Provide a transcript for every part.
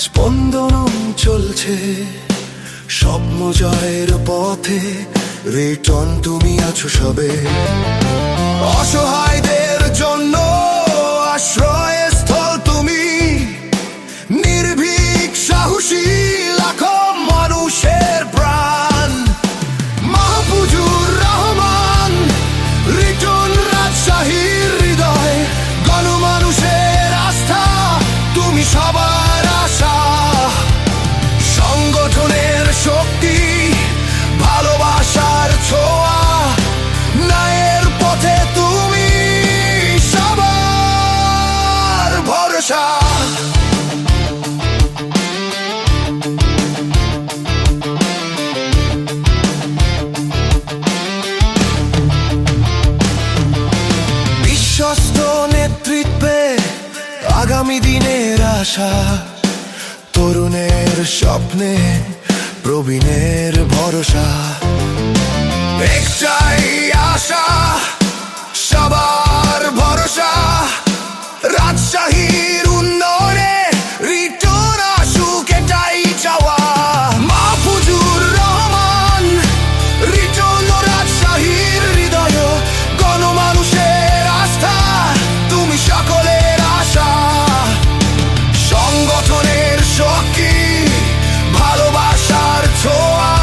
স্পন্দন চলছে স্বপ্ন জয়ের পথে, রিটন তুমি আছো সবে। অসহায়দের জন্য আশ্রয়স্থল তুমি, নির্ভীক সাহসী লাখো মানুষের প্রাণ। মাহফুজুর রহমান, রিটন রাজশাহীর হৃদয়, গণমানুষের আস্থা তুমি সবার আশা। সংগঠনের শক্তি, ভালোবাসার ছোঁয়া, ন্যায়ের পথে তুমি সবার ভরসা। বিশ্বস্ত নেতৃত্বে আগামী দিনের আশা, তরুণের স্বপ্নে প্রবীণের ভরসা। একটাই আশা, সবার ভরসা, রাজশাহীর উন্নয়নে রিটন আসুক এটাই চাওয়া। মাহফুজুর রহমান, রিটন রাজশাহীর হৃদয়, গণমানুষের আস্থা তুমি সকলের আশা। সংগঠনের শক্তি, ভালোবাসার ছোঁয়া,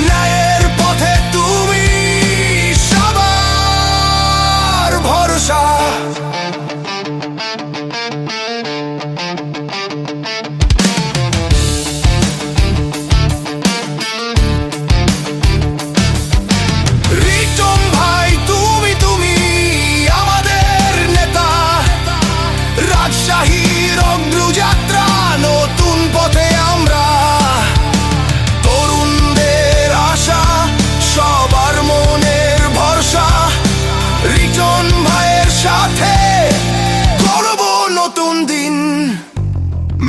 ন্যায়ের পথে তুমি সবার ভরসা। রিটন ভাই তুমি আমাদের নেতা, রাজশাহীর অগ্রযাত্রা নতুন পথে আমরা। তরুণদের আশা, সবার মনের ভরসা, রিটন ভাইয়ের সাথে গড়ব নতুন দিন।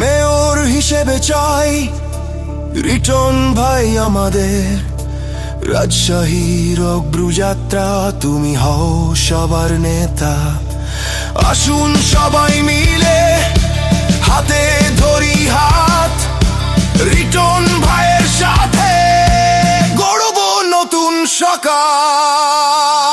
মেয়র হিসেবে চাই রিটন ভাই আমাদের, রাজশাহীর অগ্রযাত্রা তুমি হও সবার নেতা। আসুন সবাই মিলে হাতে ধরি হাত, রিটন ভাইয়ের সাথে গড়ব নতুন সকাল।